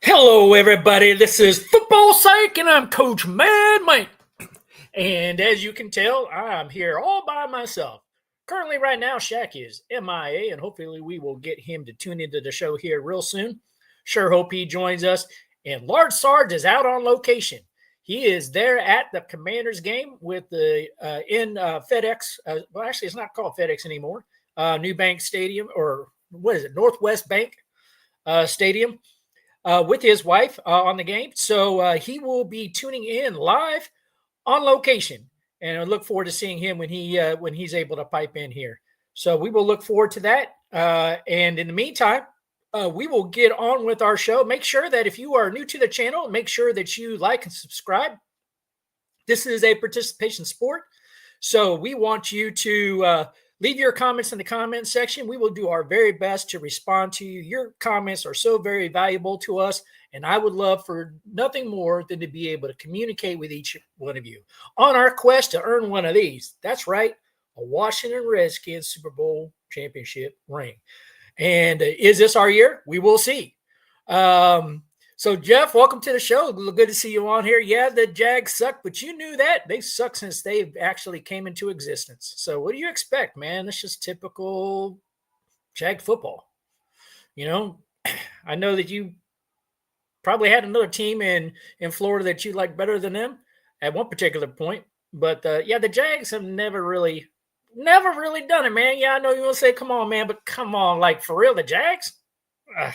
Hello, everybody. This is Football Psych, and I'm Coach Mad Mike. And as you can tell, I'm here all by myself. Currently, right now, Shaq is MIA, and hopefully, we will get him to tune into the show here real soon. Sure hope he joins us. And Large Sarge is out on location. He is there at the Commanders game with the in FedEx. Well, actually, it's not called FedEx anymore. New Bank Stadium, or what is it? Northwest Bank Stadium. With his wife on the game. So he will be tuning in live on location, and I look forward to seeing him when he's able to pipe in here. So we will look forward to that. And in the meantime, we will get on with our show. Make sure that if you are new to the channel, make sure that you like and subscribe. This is a participation sport, so we want you to leave your comments in the comment section. We will do our very best to respond to you. Your comments are so very valuable to us, and I would love for nothing more than to be able to communicate with each one of you on our quest to earn one of these. That's right, a Washington Redskins Super Bowl championship ring. And is this our year? We will see. So, Jeff, welcome to the show. Good to see you on here. Yeah, the Jags suck, but you knew that. They suck since they actually came into existence. So what do you expect, man? That's just typical Jag football. You know, I know that you probably had another team in Florida that you like better than them at one particular point. But, yeah, the Jags have never really done it, man. Yeah, I know you want to say, come on, man, but come on, like, for real, the Jags? Ugh.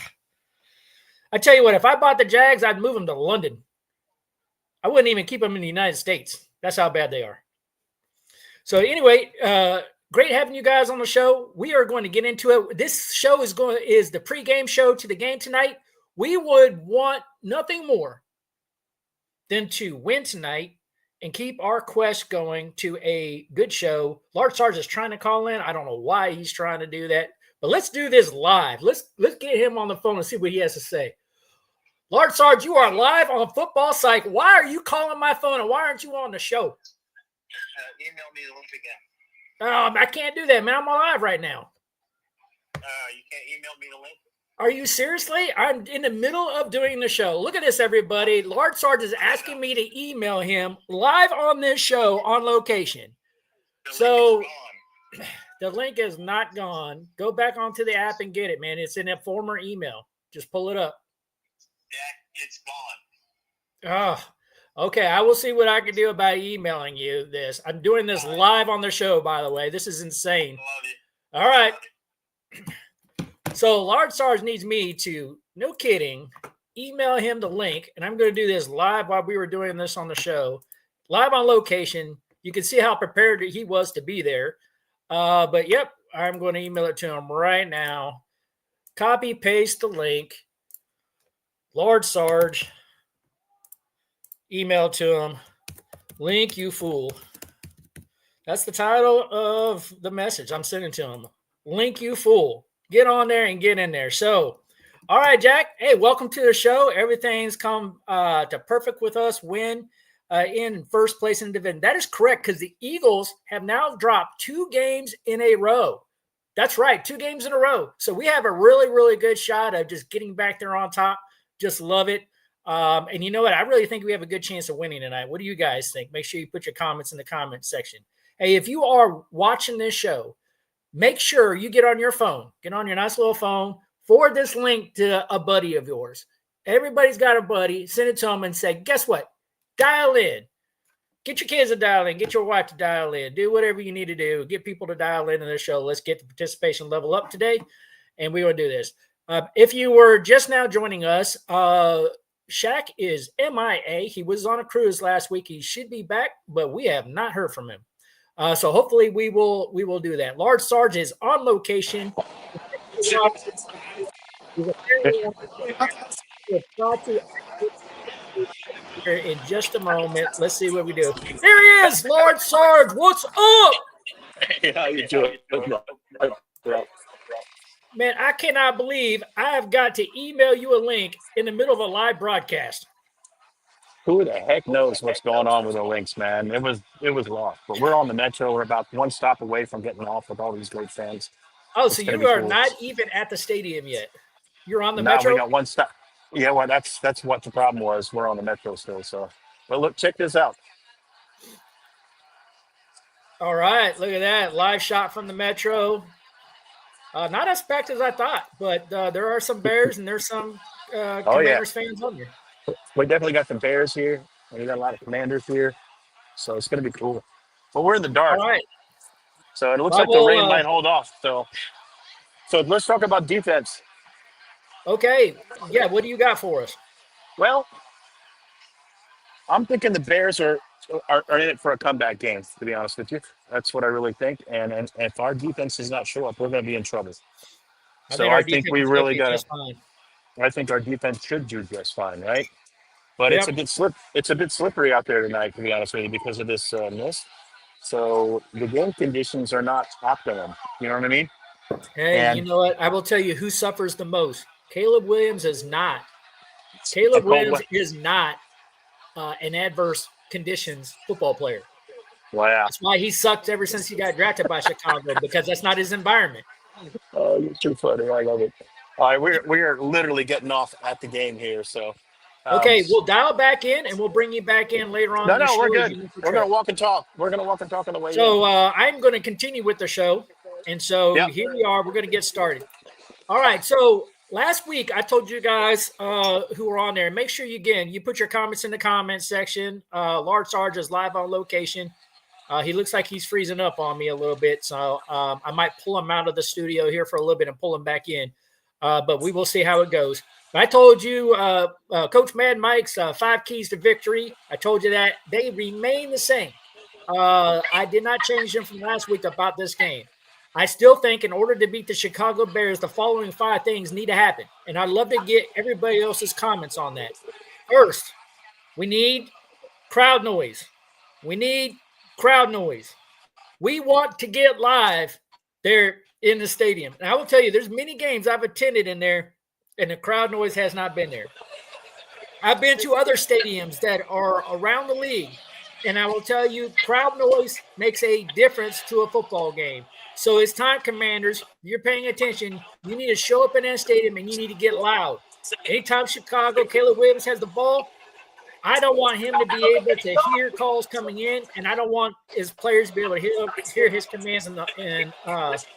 I tell you what, if I bought the Jags, I'd move them to London. I wouldn't even keep them in the United States. That's how bad they are. So anyway, great having you guys on the show. We are going to get into it. This show is the pregame show to the game tonight. We would want nothing more than to win tonight and keep our quest going to a good show. Large Sarge is trying to call in. I don't know why he's trying to do that. But let's do this live. Let's get him on the phone and see what he has to say. Large Sarge, you are live on Football Psych. Why are you calling my phone and why aren't you on the show? Email me the link again. I can't do that, man. I'm live right now. You can't email me the link? Are you seriously? I'm in the middle of doing the show. Look at this, everybody. Large Sarge is asking me to email him live on this show on location. So the link is not gone. Go back onto the app and get it, man. It's in a former email. Just pull it up. Yeah, it's gone. Oh, okay. I will see what I can do about emailing you this. I'm doing this live on the show, by the way. This is insane. Love you. All right. So Large Sarge needs me to, no kidding, email him the link, and I'm going to do this live while we were doing this on the show, live on location. You can see how prepared he was to be there. But yep, I'm going to email it to him right now. Copy, paste the link. Large Sarge, email to him. Link, you fool. That's the title of the message I'm sending to him. Link, you fool. Get on there and get in there. So, all right, Jack. Hey, welcome to the show. Everything's come to perfect with us. Win in first place in the division. That is correct, because the Eagles have now dropped 2 games in a row. That's right, 2 games in a row. So we have a really, really good shot of just getting back there on top. Just love it. And you know what? I really think we have a good chance of winning tonight. What do you guys think? Make sure you put your comments in the comment section. Hey, if you are watching this show, make sure you get on your phone. Get on your nice little phone. Forward this link to a buddy of yours. Everybody's got a buddy. Send it to them and say, guess what? Dial in. Get your kids to dial in. Get your wife to dial in. Do whatever you need to do. Get people to dial into the show. Let's get the participation level up today, and we will do this. If you were just now joining us, Shaq is MIA. He was on a cruise last week. He should be back, but we have not heard from him. So hopefully we will do that. Large Sarge is on location. In just a moment. Let's see what we do. There he is, Large Sarge. What's up? Hey, how you doing? Man, I cannot believe I have got to email you a link in the middle of a live broadcast. Who the heck knows what's going on with the Lynx, man? It was lost, but we're on the Metro. We're about one stop away from getting off with all these great fans. Oh, so you are not even at the stadium yet? You're on the Metro? We got one stop. Yeah, well, that's what the problem was. We're on the metro still, so. But look, check this out. All right, look at that live shot from the Metro. Not as packed as I thought, but there are some Bears and there's some Oh yeah, Commanders fans on here. we definitely got the Bears here, and we got a lot of Commanders here, so it's gonna be cool. But we're in the All dark, right. so it looks Well, like the rain might hold off. So let's talk about defense. okay. Yeah, what do you got for us? Well, I'm thinking the Bears are in it for a comeback game. To be honest with you, that's what I really think. And if our defense does not show up, we're going to be in trouble. So Our I think defense we is going to really be got just to. fine. I think our defense should do just fine, right? But Yep. It's a bit slippery out there tonight, to be honest with you, because of this mist. So the game conditions are not optimum. You know what I mean? Hey, you And know what? I will tell you who suffers the most. Caleb Williams is not. a Caleb cold Williams weather. is not an adverse conditions football player. Wow. That's why he sucked ever since he got drafted by Chicago, because that's not his environment. Oh, you're too funny. I love it. All right, we're literally getting off at the game here, so. Okay, we'll dial back in and we'll bring you back in later on. No, we're good. For We're gonna walk and talk. We're gonna walk and talk on the way So in. I'm going to continue with the show. And so Yep. here we are. We're going to get started. All right. So last week I told you guys who were on there, make sure you put your comments in the comments section. Large Sarge is live on location. He looks like he's freezing up on me a little bit. So I might pull him out of the studio here for a little bit and pull him back in. But we will see how it goes. But I told you, Coach Mad Mike's 5 keys to victory. I told you that they remain the same. I did not change them from last week about this game. I still think in order to beat the Chicago Bears, the following 5 things need to happen. And I'd love to get everybody else's comments on that. First, we need crowd noise. We need crowd noise. We want to get live there in the stadium. And I will tell you, there's many games I've attended in there, and the crowd noise has not been there. I've been to other stadiums that are around the league, and I will tell you, crowd noise makes a difference to a football game. So it's time, Commanders, you're paying attention. You need to show up in that stadium, and you need to get loud. Anytime Chicago, Caleb Williams has the ball, I don't want him to be able to hear calls coming in, and I don't want his players to be able to hear his commands and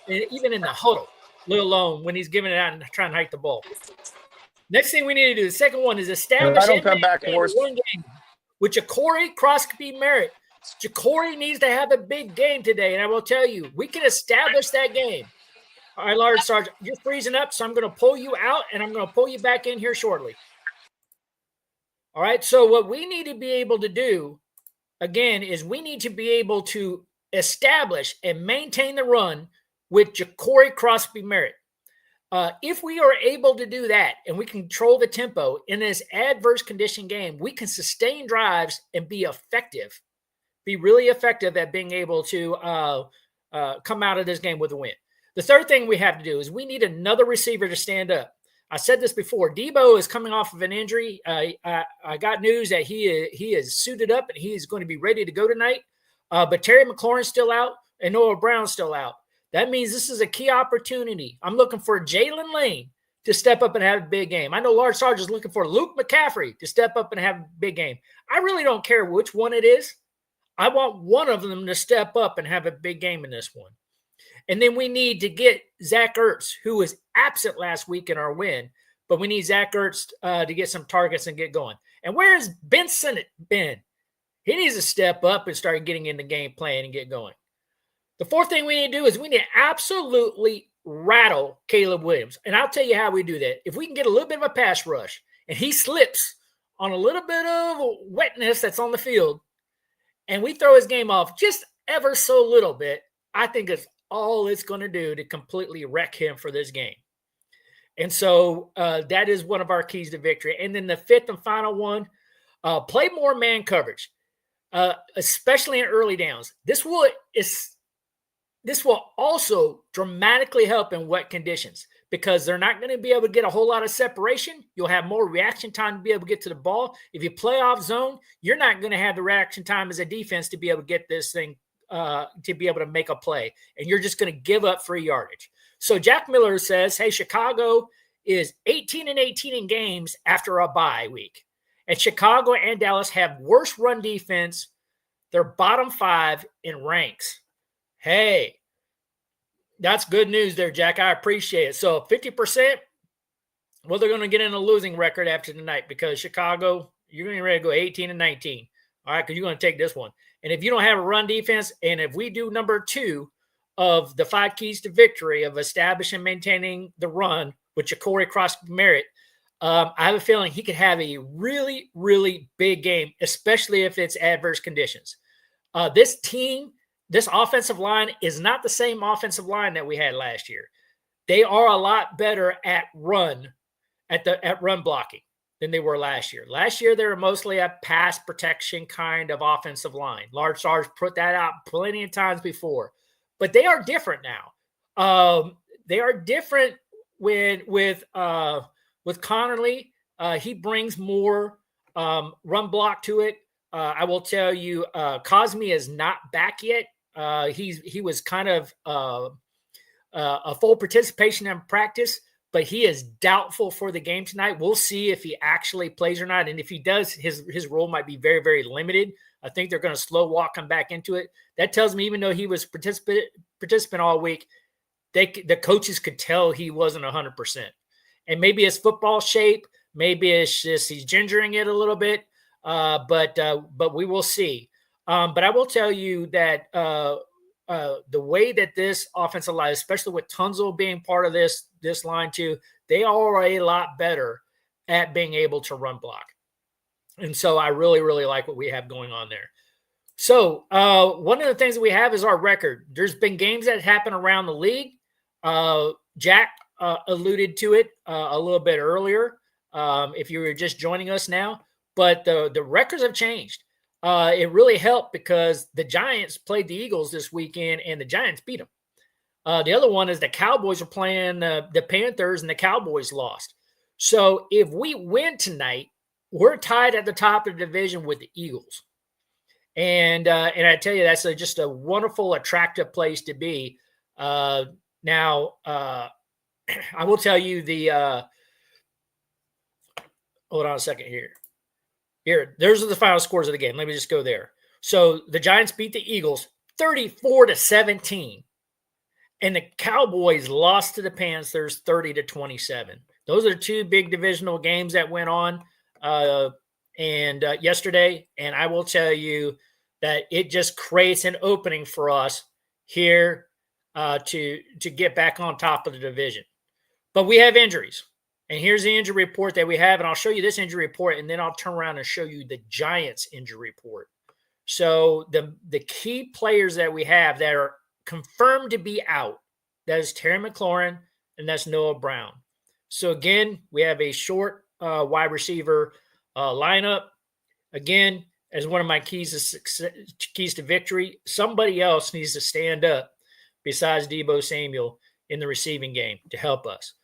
even in the huddle, let alone when he's giving it out and trying to hike the ball. Next thing we need to do, the second one, is establish I don't come back, Horst. one game with Ja'Cory Crosby-Merritt. Ja'Cory needs to have a big game today, and I will tell you, we can establish that game. All right, Large Sarge, you're freezing up, so I'm going to pull you out, and I'm going to pull you back in here shortly. All right, so what we need to be able to do, again, is we need to be able to establish and maintain the run with Ja'Cory Crosby-Merritt. If we are able to do that and we control the tempo in this adverse condition game, we can sustain drives and be effective, be really effective at being able to come out of this game with a win. The third thing we have to do is we need another receiver to stand up. I said this before. Debo is coming off of an injury. I got news that he is suited up and he is going to be ready to go tonight. But Terry McLaurin's still out and Noah Brown's still out. That means this is a key opportunity. I'm looking for Jalen Lane to step up and have a big game. I know Large Sarge is looking for Luke McCaffrey to step up and have a big game. I really don't care which one it is. I want one of them to step up and have a big game in this one. And then we need to get Zach Ertz, who was absent last week in our win, but we need Zach Ertz to get some targets and get going. And where has Ben Sinnott been? He needs to step up and start getting in the game plan and get going. The fourth thing we need to do is we need to absolutely rattle Caleb Williams. And I'll tell you how we do that. If we can get a little bit of a pass rush and he slips on a little bit of wetness that's on the field and we throw his game off just ever so little bit, I think it's all it's going to do to completely wreck him for this game. And so that is one of our keys to victory. And then the fifth and final one, play more man coverage, especially in early downs. This will also dramatically help in wet conditions because they're not going to be able to get a whole lot of separation. You'll have more reaction time to be able to get to the ball. If you play off zone, you're not going to have the reaction time as a defense to be able to get this thing to be able to make a play. And you're just going to give up free yardage. So Jack Miller says, hey, Chicago is 18-18 in games after a bye week. And Chicago and Dallas have worse run defense. They're bottom 5 in ranks. Hey, that's good news there, Jack. I appreciate it. So 50%, well, they're going to get in a losing record after tonight because Chicago, you're going to be ready to go 18-19. All right, because you're going to take this one. And if you don't have a run defense, and if we do number 2 of the 5 keys to victory of establishing and maintaining the run with Ja'Cory Cross-Merritt, I have a feeling he could have a really, really big game, especially if it's adverse conditions. This team, this offensive line is not the same offensive line that we had last year. They are a lot better at run blocking than they were last year. Last year, they were mostly a pass protection kind of offensive line. Large Stars put that out plenty of times before, but they are different now. They are different with Connerly. He brings more run block to it. I will tell you, Cosme is not back yet. He was kind of a full participation in practice, but he is doubtful for the game tonight. We'll see if he actually plays or not. And if he does, his role might be very, very limited. I think they're going to slow walk him back into it. That tells me even though he was participant all week, the coaches could tell he wasn't 100%. And maybe his football shape, maybe it's just he's gingering it a little bit, but we will see. But I will tell you that the way that this offensive line, especially with Tunzel being part of this line too, they are a lot better at being able to run block. And so I really, really like what we have going on there. So one of the things that we have is our record. There's been games that happen around the league. Jack alluded to it a little bit earlier if you were just joining us now. But the records have changed. It really helped because the Giants played the Eagles this weekend, and the Giants beat them. The other one is the Cowboys are playing the Panthers, and the Cowboys lost. So if we win tonight, we're tied at the top of the division with the Eagles. And I tell you, that's just a wonderful, attractive place to be. Now, I will tell you hold on a second here. Those are the final scores of the game. Let me just go there. So the Giants beat the Eagles 34-17. And the Cowboys lost to the Panthers 30-27. Those are 2 big divisional games that went on yesterday. And I will tell you that it just creates an opening for us here to get back on top of the division. But we have injuries. And here's the injury report that we have. And I'll show you this injury report, and then I'll turn around and show you the Giants injury report. So the key players that we have that are confirmed to be out, that is Terry McLaurin, and that's Noah Brown. So again, we have a short wide receiver lineup. Again, as one of my keys to victory, somebody else needs to stand up besides Deebo Samuel in the receiving game to help us.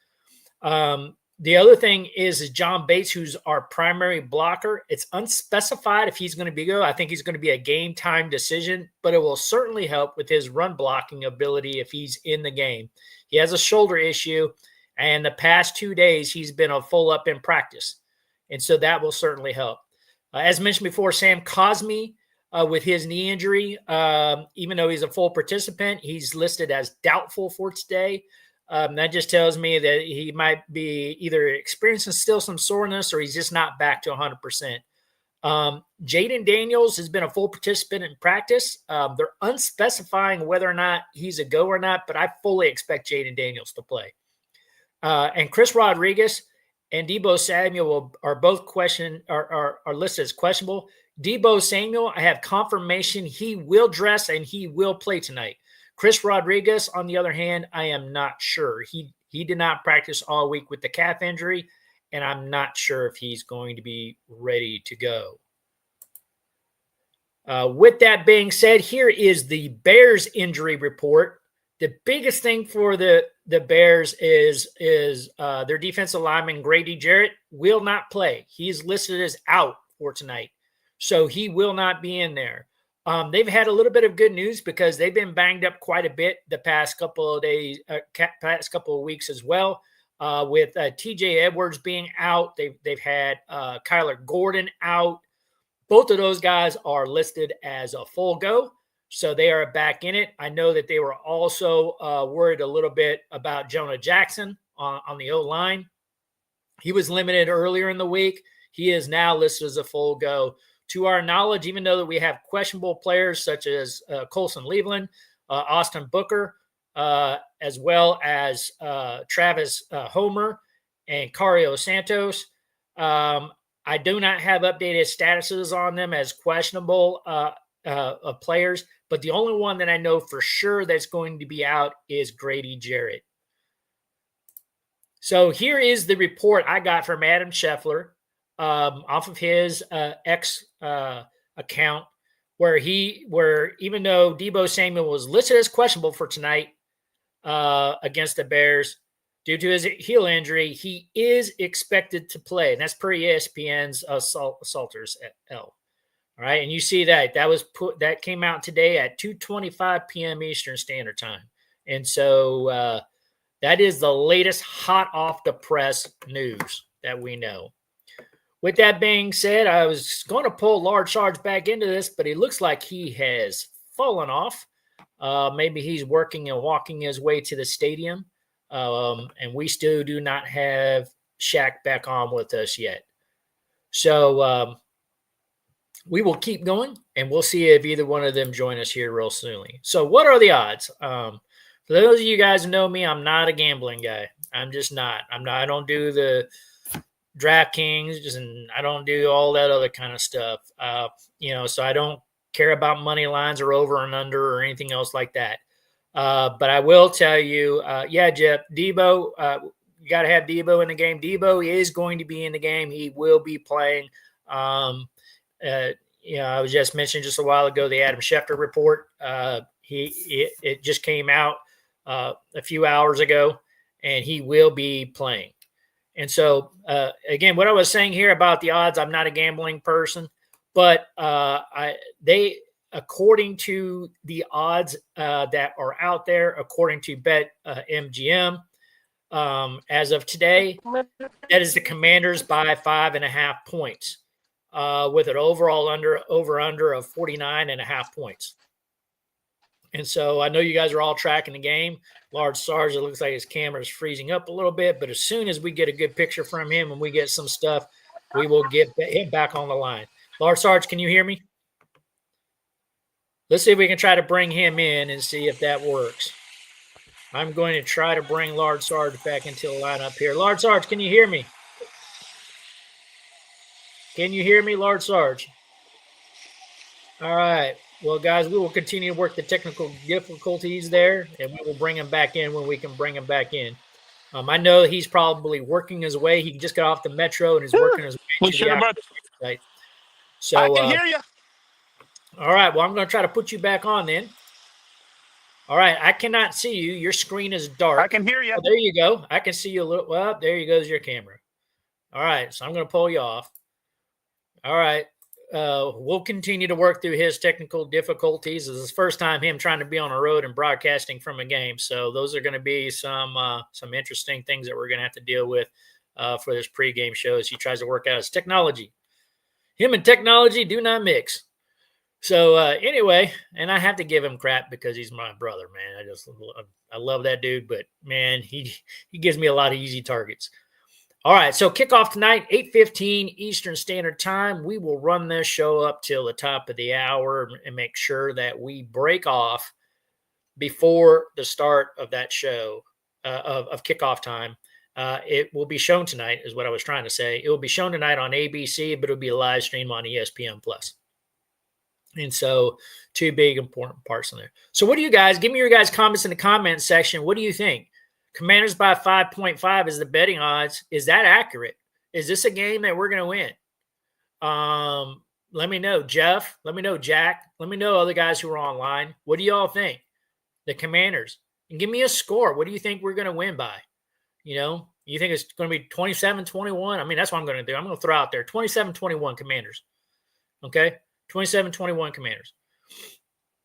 The other thing is John Bates, who's our primary blocker. It's unspecified if he's going to be good. I think he's going to be a game time decision, but it will certainly help with his run blocking ability if he's in the game. He has a shoulder issue, and the past 2 days he's been a full up in practice. And so that will certainly help. As mentioned before, Sam Cosme with his knee injury, even though he's a full participant, he's listed as doubtful for today. That just tells me that he might be either experiencing still some soreness or he's just not back to 100%. Jaden Daniels has been a full participant in practice. They're unspecifying whether or not he's a go or not, but I fully expect Jaden Daniels to play. And Chris Rodriguez and Deebo Samuel are both are listed as questionable. Deebo Samuel, I have confirmation he will dress and he will play tonight. Chris Rodriguez, on the other hand, I am not sure. He did not practice all week with the calf injury, and I'm not sure if he's going to be ready to go. With that being said, here is the Bears injury report. The biggest thing for the Bears is their defensive lineman, Grady Jarrett, will not play. He's listed as out for tonight, so he will not be in there. They've had a little bit of good news because they've been banged up quite a bit the past couple of days, past couple of weeks as well. with TJ Edwards being out. They've had Kyler Gordon out. Both of those guys are listed as a full go, so they are back in it. I know that they were also worried a little bit about Jonah Jackson on the O-line. He was limited earlier in the week. He is now listed as a full go. To our knowledge, even though that we have questionable players such as Colson Leveland, Austin Booker, as well as Travis Homer and Cario Santos, I do not have updated statuses on them as questionable players, but the only one that I know for sure that's going to be out is Grady Jarrett. So here is the report I got from Adam Scheffler off of his X account, where even though Deebo Samuel was listed as questionable for tonight against the Bears, due to his heel injury, he is expected to play, and that's per ESPN's Salters L. All right, and you see that came out today at 2:25 p.m. Eastern Standard Time, and so that is the latest hot off the press news that we know. With that being said, I was going to pull Lard Sarge back into this, but it looks like he has fallen off. Maybe he's working and walking his way to the stadium. And we still do not have Shaq back on with us yet. So we will keep going, and we'll see if either one of them join us here real soon. So what are the odds? For those of you guys who know me, I'm not a gambling guy. I'm just not. I don't do the DraftKings, and I don't do all that other kind of stuff. So I don't care about money lines or over and under or anything else like that. But I will tell you, Jeff, Deebo, you got to have Deebo in the game. Deebo is going to be in the game. He will be playing. I was just mentioned just a while ago, the Adam Schefter report. It just came out a few hours ago, and he will be playing. And so, again, what I was saying here about the odds, I'm not a gambling person, but according to the odds that are out there, according to BetMGM, as of today, that is the Commanders by 5.5 points, with an overall over-under of 49.5 points. And so I know you guys are all tracking the game. Lard Sarge, it looks like his camera is freezing up a little bit, but as soon as we get a good picture from him and we get some stuff, we will get him back on the line. Lard Sarge, can you hear me? Let's see if we can try to bring him in and see if that works. I'm going to try to bring Lard Sarge back into the lineup here. Lard Sarge, can you hear me? Can you hear me, Lard Sarge? All right. Well, guys, we will continue to work the technical difficulties there, and we will bring him back in when we can bring him back in. I know he's probably working his way. He just got off the metro and is working his way to the right. So I can hear you. All right. Well, I'm going to try to put you back on then. All right. I cannot see you. Your screen is dark. I can hear you. Oh, there you go. I can see you a little. Well, there you goes your camera. All right. So I'm going to pull you off. All right. We'll continue to work through his technical difficulties. This is the first time him trying to be on a road and broadcasting from a game. So those are going to be some interesting things that we're going to have to deal with for this pregame show as he tries to work out his technology. Him and technology do not mix. So anyway, and I have to give him crap because he's my brother, man. I love that dude, but man, he gives me a lot of easy targets. All right, so kickoff tonight, 8:15 Eastern Standard Time. We will run this show up till the top of the hour and make sure that we break off before the start of that show of kickoff time. It will be shown tonight, is what I was trying to say. It will be shown tonight on ABC, but it'll be a live stream on ESPN+. And so two big important parts in there. So what do you guys, give me your guys' comments in the comment section. What do you think? Commanders by 5.5 is the betting odds. Is that accurate? Is this a game that we're going to win? Let me know, Jeff. Let me know, Jack. Let me know other guys who are online. What do y'all think? The Commanders. And give me a score. What do you think we're going to win by? You think it's going to be 27-21? I mean, that's what I'm going to do. I'm going to throw out there 27-21 Commanders. Okay? 27-21 Commanders.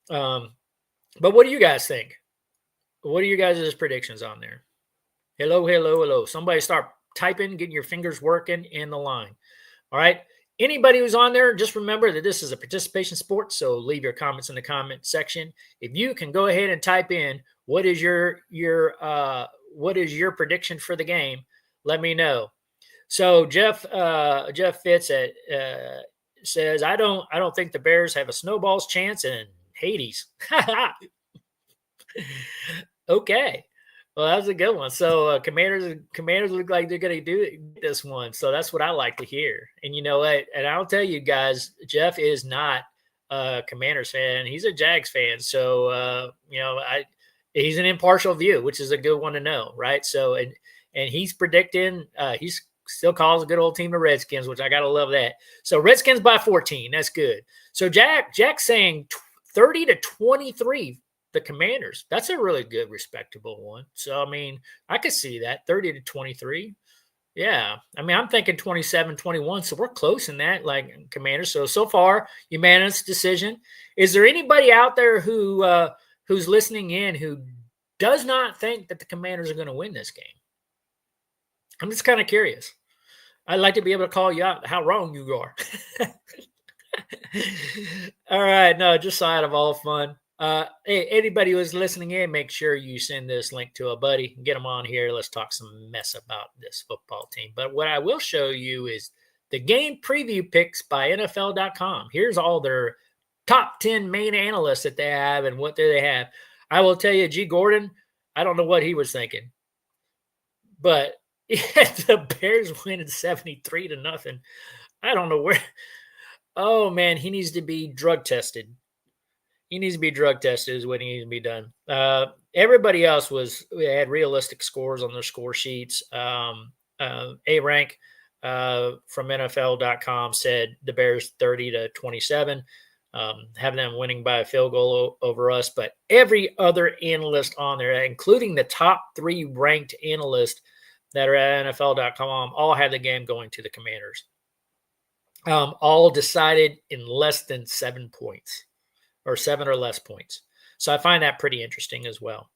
But what do you guys think? What are you guys' predictions on there? Hello, hello, hello. Somebody start typing, getting your fingers working in the line. All right. Anybody who's on there, just remember that this is a participation sport. So leave your comments in the comment section. If you can go ahead and type in what is your prediction for the game, let me know. So Jeff Fitz says I don't think the Bears have a snowball's chance in Hades. Okay. Well, that was a good one. So Commanders look like they're going to do this one. So that's what I like to hear. And you know what? And I'll tell you guys, Jeff is not a Commanders fan. He's a Jags fan. So he's an impartial view, which is a good one to know, right? So and he's predicting he's still calls a good old team the Redskins, which I gotta love that. So Redskins by 14. That's good. So Jack's saying 30-23. The Commanders. That's a really good, respectable one. So, I mean, I could see that 30-23. Yeah. I mean, I'm thinking 27-21. So we're close in that, like Commanders. So far, unanimous decision. Is there anybody out there who's listening in who does not think that the Commanders are going to win this game? I'm just kind of curious. I'd like to be able to call you out how wrong you are. All right. No, just out of all fun. Hey, anybody who's listening in, make sure you send this link to a buddy. Get them on here. Let's talk some mess about this football team. But what I will show you is the game preview picks by NFL.com. Here's all their top 10 main analysts that they have and what do they have. I will tell you, G. Gordon, I don't know what he was thinking. But the Bears winning 73-0. I don't know where. Oh, man, he needs to be drug tested. He needs to be drug tested is what he needs to be done. Everybody else had realistic scores on their score sheets. A-Rank from NFL.com said the Bears 30-27, having them winning by a field goal over us. But every other analyst on there, including the top 3 ranked analysts that are at NFL.com, all have the game going to the Commanders. All decided in less than 7 points. Or 7 or less points. So I find that pretty interesting as well.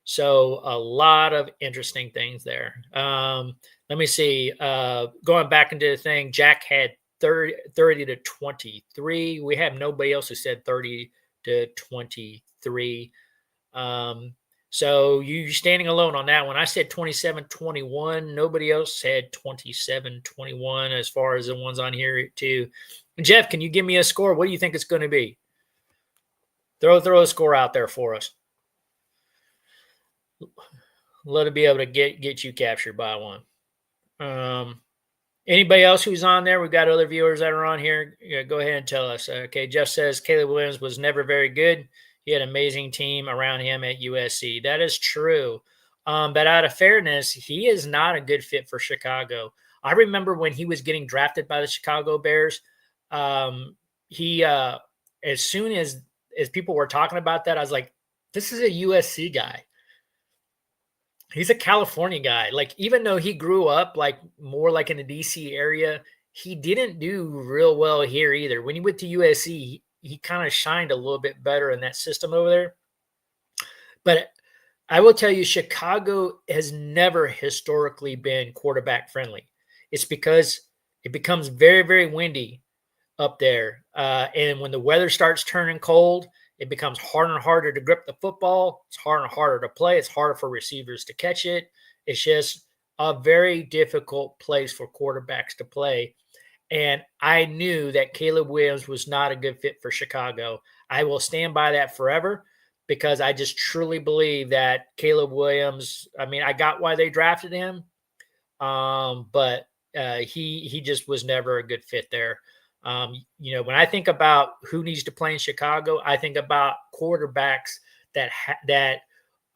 So a lot of interesting things there. Let me see. Going back into the thing, Jack had 30-23. We have nobody else who said 30-23. So you're standing alone on that one. I said 27-21. Nobody else said 27-21 as far as the ones on here too. Jeff, can you give me a score? What do you think it's going to be? Throw a score out there for us. Let it be able to get you captured by one. Anybody else who's on there? We've got other viewers that are on here. Yeah, go ahead and tell us. Okay, Jeff says Caleb Williams was never very good. He had an amazing team around him at USC. That is true. But out of fairness, he is not a good fit for Chicago. I remember when he was getting drafted by the Chicago Bears, he as soon as people were talking about that, I was like, this is a USC guy. He's a California guy. Like, even though he grew up like more like in the DC area, he didn't do real well here either. When he went to USC, he kind of shined a little bit better in that system over there. But I will tell you, Chicago has never historically been quarterback friendly. It's because it becomes very, very windy up there. And when the weather starts turning cold, it becomes harder and harder to grip the football. It's harder and harder to play. It's harder for receivers to catch it. It's just a very difficult place for quarterbacks to play. And I knew that Caleb Williams was not a good fit for Chicago. I will stand by that forever because I just truly believe that Caleb Williams, I mean, I got why they drafted him, but he just was never a good fit there. When I think about who needs to play in Chicago, I think about quarterbacks that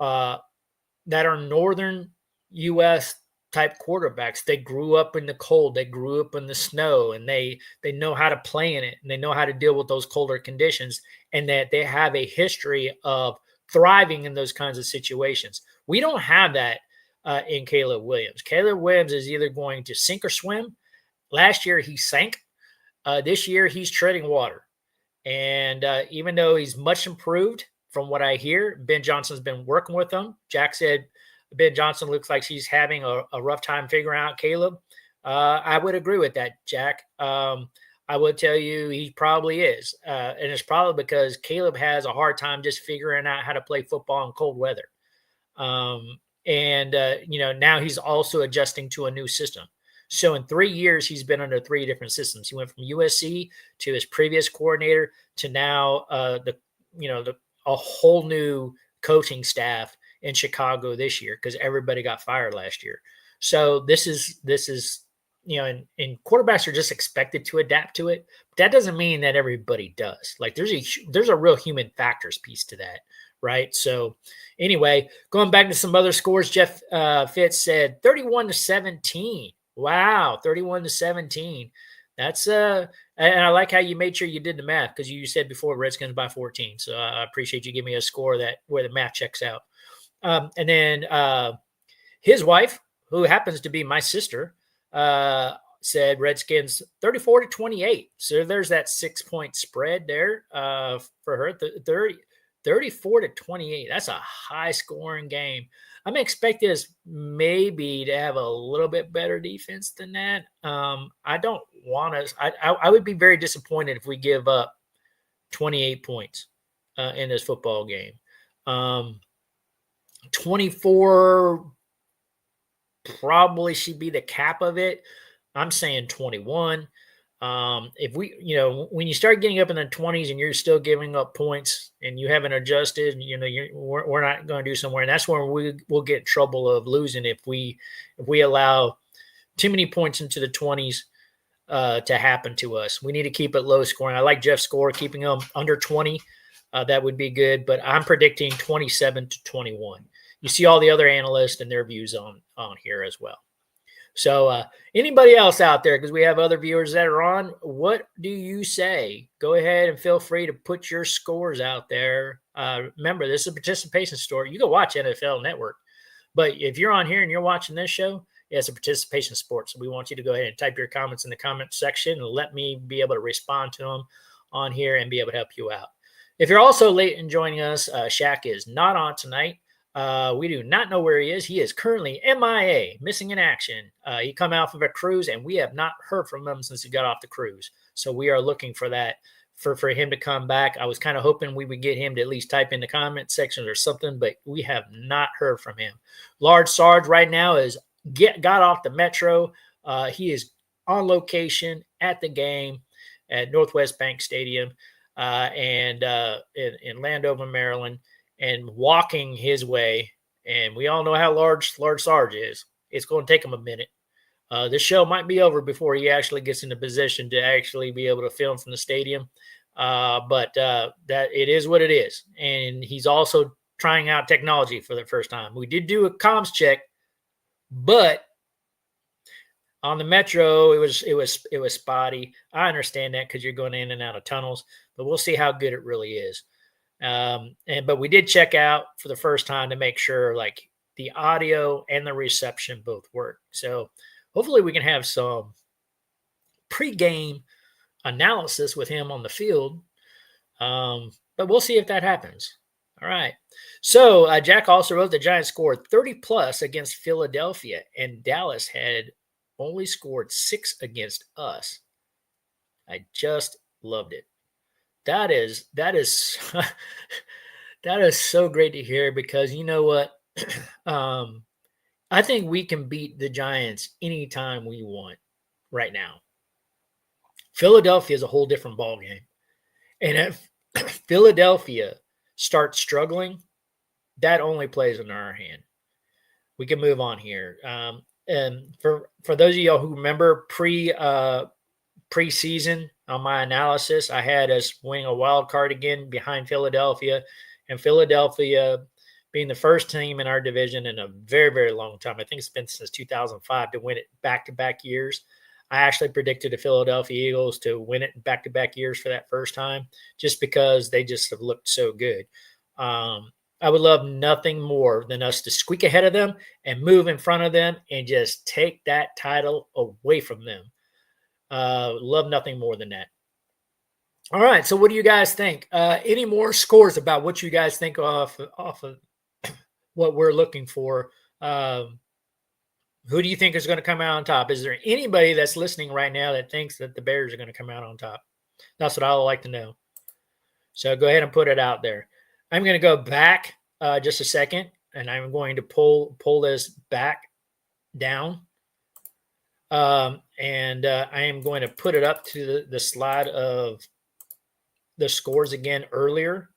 are northern U.S. type quarterbacks. They grew up in the cold, they grew up in the snow, and they know how to play in it, and they know how to deal with those colder conditions, and that they have a history of thriving in those kinds of situations. We don't have that in Caleb Williams. Caleb Williams is either going to sink or swim. Last year he sank. This year, he's treading water. And even though he's much improved from what I hear, Ben Johnson's been working with him. Jack said Ben Johnson looks like he's having a rough time figuring out Caleb. I would agree with that, Jack. I would tell you he probably is. And it's probably because Caleb has a hard time just figuring out how to play football in cold weather. Now he's also adjusting to a new system. So in 3 years, he's been under 3 different systems. He went from USC to his previous coordinator to now a whole new coaching staff in Chicago this year because everybody got fired last year. So this is and quarterbacks are just expected to adapt to it. But that doesn't mean that everybody does. Like there's a real human factors piece to that, right? So anyway, going back to some other scores, Jeff Fitz said 31-17. Wow, 31-17. That's and I like how you made sure you did the math because you said before Redskins by 14. So I appreciate you giving me a score where the math checks out. And then his wife, who happens to be my sister, said Redskins 34-28. So there's that 6-point spread there for her. 34-28. That's a high scoring game. I'm expecting us maybe to have a little bit better defense than that. I don't want us. I would be very disappointed if we give up 28 points in this football game. 24 probably should be the cap of it. I'm saying 21. If we, when you start getting up in the 20s and you're still giving up points and you haven't adjusted, we're not going to do somewhere. And that's where we'll get in trouble of losing if we allow too many points into the 20s to happen to us. We need to keep it low scoring. I like Jeff's score, keeping them under 20. That would be good, but I'm predicting 27-21. You see all the other analysts and their views on here as well. So anybody else out there, because we have other viewers that are on, what do you say? Go ahead and feel free to put your scores out there. Remember, this is a participation store. You can watch NFL Network. But if you're on here and you're watching this show, it's a participation sport. So we want you to go ahead and type your comments in the comment section and let me be able to respond to them on here and be able to help you out. If you're also late in joining us, Shaq is not on tonight. We do not know where he is. He is currently MIA, missing in action. He come off of a cruise, and we have not heard from him since he got off the cruise. So we are looking for that, for him to come back. I was kind of hoping we would get him to at least type in the comment section or something, but we have not heard from him. Large Sarge right now got off the Metro. He is on location at the game at Northwest Bank Stadium and in Landover, Maryland, and walking his way. And we all know how large Sarge is. It's going to take him a minute. This show might be over before he actually gets in a position to actually be able to film from the stadium. But that it is what it is. And he's also trying out technology for the first time. We did do a comms check, but on the Metro, it was spotty. I understand that because you're going in and out of tunnels, but we'll see how good it really is. But we did check out for the first time to make sure like the audio and the reception both work. So hopefully we can have some pre-game analysis with him on the field. But we'll see if that happens. All right. So Jack also wrote the Giants scored 30 plus against Philadelphia, and Dallas had only scored 6 against us. I just loved it. That is that is so great to hear, because you know what? I think we can beat the Giants anytime we want right now. Philadelphia is a whole different ballgame. And if Philadelphia starts struggling, that only plays in our hand. We can move on here. And for those of y'all who remember preseason on my analysis, I had us winning a wild card again behind Philadelphia, and Philadelphia being the first team in our division in a very, very long time. I think it's been since 2005 to win it back-to-back years. I actually predicted the Philadelphia Eagles to win it in back-to-back years for that first time, just because they just have looked so good. I would love nothing more than us to squeak ahead of them and move in front of them and just take that title away from them. Love nothing more than that. All right. So what do you guys think? Any more scores about what you guys think off of what we're looking for Who do you think is going to come out on top? Is there anybody that's listening right now that thinks that the Bears are going to come out on top? That's what I would like to know. So go ahead and put it out there. I'm going to go back just a second, and I'm going to pull this back down. And I am going to put it up to the slide of the scores again earlier.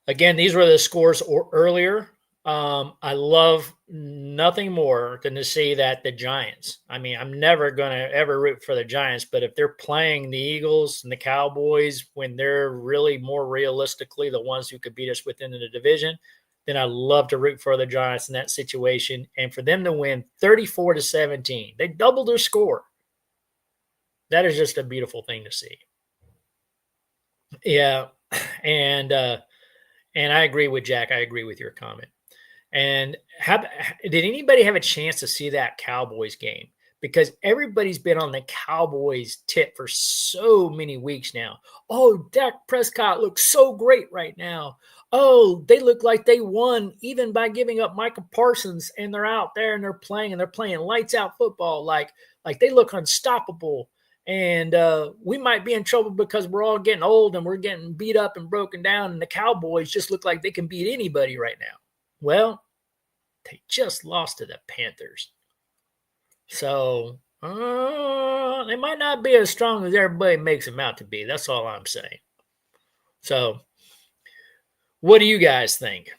Again, these were the scores earlier. I love nothing more than to see that the Giants, I mean, I'm never going to ever root for the Giants, but if they're playing the Eagles and the Cowboys when they're really more realistically the ones who could beat us within the division, then I love to root for the Giants in that situation. And for them to win 34-17, they doubled their score. That is just a beautiful thing to see. Yeah. And I agree with Jack. I agree with your comment. And did anybody have a chance to see that Cowboys game? Because everybody's been on the Cowboys tip for so many weeks now. Oh, Dak Prescott looks so great right now. Oh, they look like they won even by giving up Michael Parsons, and they're out there and they're playing lights out football. Like they look unstoppable. And we might be in trouble because we're all getting old and we're getting beat up and broken down. And the Cowboys just look like they can beat anybody right now. Well, they just lost to the Panthers. So they might not be as strong as everybody makes them out to be. That's all I'm saying. So what do you guys think?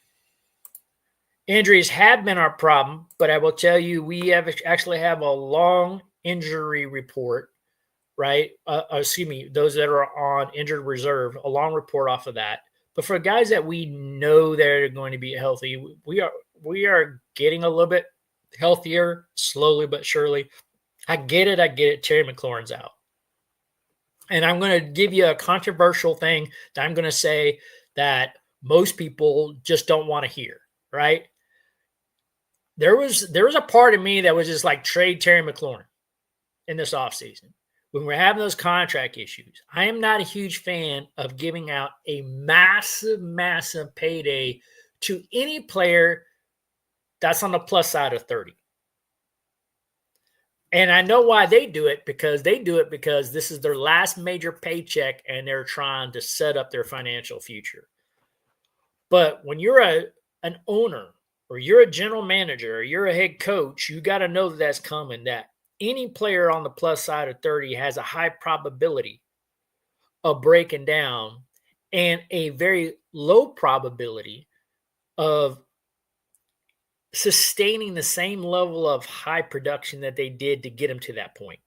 Injuries have been our problem, but I will tell you we actually have a long injury report, right? Those that are on injured reserve, a long report off of that. But for guys that we know that are going to be healthy, we are getting a little bit healthier, slowly but surely. I get it. Terry McLaurin's out. And I'm going to give you a controversial thing that I'm going to say that most people just don't want to hear, right? There was a part of me that was just like, trade Terry McLaurin in this offseason. When we're having those contract issues, I am not a huge fan of giving out a massive, massive payday to any player that's on the plus side of 30. And I know why they do it, because this is their last major paycheck and they're trying to set up their financial future. But when you're an owner or you're a general manager or you're a head coach, you got to know that that's coming, that any player on the plus side of 30 has a high probability of breaking down and a very low probability of sustaining the same level of high production that they did to get them to that point.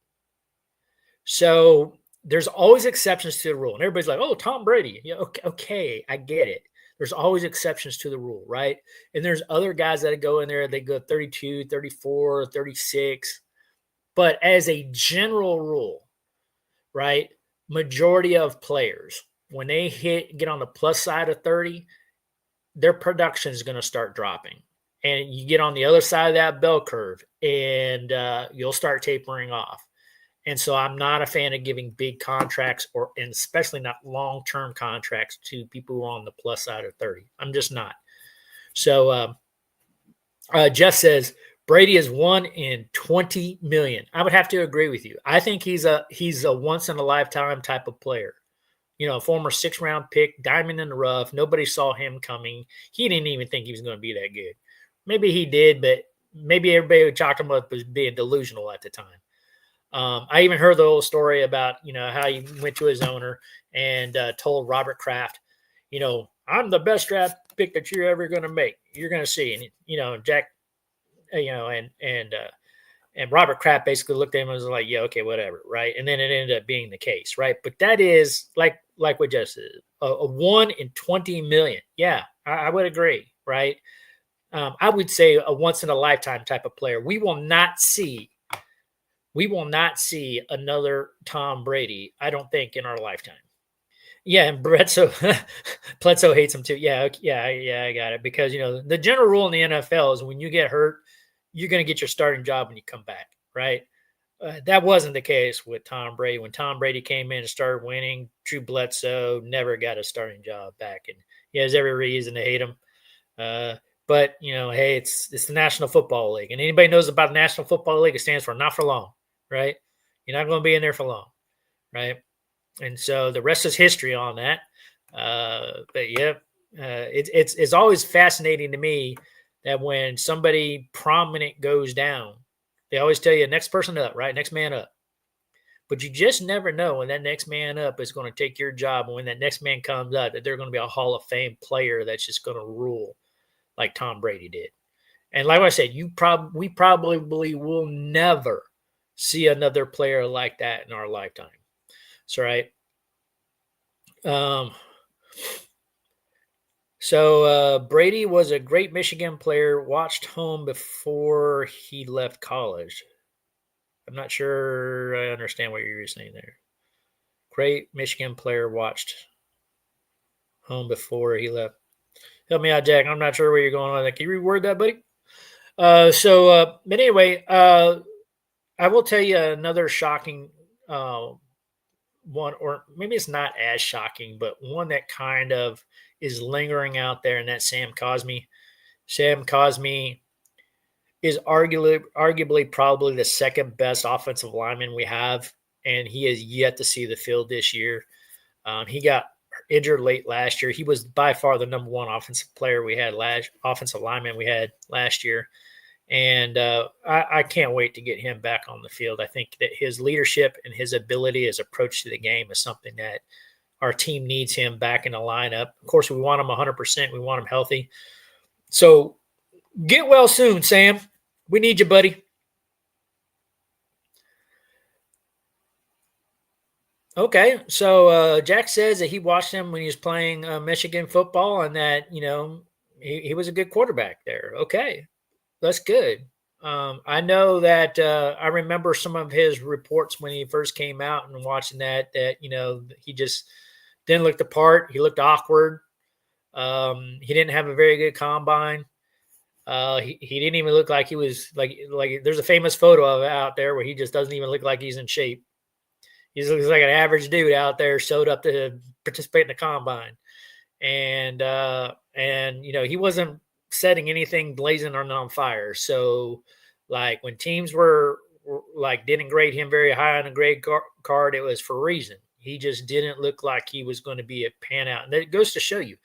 So there's always exceptions to the rule. And everybody's like, oh, Tom Brady. Yeah, okay, I get it. There's always exceptions to the rule, right? And there's other guys that go in there, they go 32, 34, 36. But as a general rule, right, majority of players, when they get on the plus side of 30, their production is going to start dropping. And you get on the other side of that bell curve, and you'll start tapering off. And so I'm not a fan of giving big contracts, and especially not long-term contracts, to people who are on the plus side of 30. I'm just not. So Jeff says, Brady is 1 in 20 million. I would have to agree with you. I think he's a once in a lifetime type of player. You know, former 6th round pick, diamond in the rough. Nobody saw him coming. He didn't even think he was going to be that good. Maybe he did, but maybe everybody who talked him up was being delusional at the time. I even heard the whole story about, how he went to his owner and told Robert Kraft, I'm the best draft pick that you're ever going to make. You're going to see. And, Jack, and Robert Kraft basically looked at him and was like, yeah, okay, whatever. Right. And then it ended up being the case. Right. But that is like what Jeff said, a 1 in 20 million. Yeah, I would agree. Right. I would say a once in a lifetime type of player. We will not see another Tom Brady, I don't think, in our lifetime. Yeah, and Bledsoe hates him too. Yeah, I got it. Because, the general rule in the NFL is when you get hurt, you're going to get your starting job when you come back, right? That wasn't the case with Tom Brady. When Tom Brady came in and started winning, Drew Bledsoe never got a starting job back. And he has every reason to hate him. But, hey, it's the National Football League. And anybody knows about the National Football League, it stands for not for long, right? You're not going to be in there for long, right? And so the rest is history on that. But, yeah, it's always fascinating to me that when somebody prominent goes down, they always tell you next person up, right? Next man up. But you just never know when that next man up is going to take your job. And when that next man comes up, that they're going to be a Hall of Fame player that's just going to rule like Tom Brady did. And like I said, we probably will never see another player like that in our lifetime. That's right. So Brady was a great Michigan player, watched home before he left college. I'm not sure I understand what you're saying there. Great Michigan player, watched home before he left. Help me out, Jack. I'm not sure where you're going on that. Can you reword that, buddy? But anyway, I will tell you another shocking one, or maybe it's not as shocking, but one that kind of is lingering out there, and that's Sam Cosmi. Sam Cosmi is arguably probably the second best offensive lineman we have, and he has yet to see the field this year. He got injured late last year. He was by far the number one offensive lineman we had last year. And I can't wait to get him back on the field. I think that his leadership and his ability, his approach to the game is something that our team needs him back in the lineup. Of course, we want him 100%. We want him healthy. So get well soon, Sam. We need you, buddy. Okay, so Jack says that he watched him when he was playing Michigan football, and that he was a good quarterback there. Okay, that's good. I know that I remember some of his reports when he first came out and watching that he just didn't look the part. He looked awkward. He didn't have a very good combine. He didn't even look like he was like there's a famous photo of it out there where he just doesn't even look like he's in shape. He looks like an average dude out there, showed up to participate in the combine. And he wasn't setting anything blazing on fire. So like when teams were like didn't grade him very high on the grade card, it was for a reason. He just didn't look like he was going to be a pan out. And it goes to show you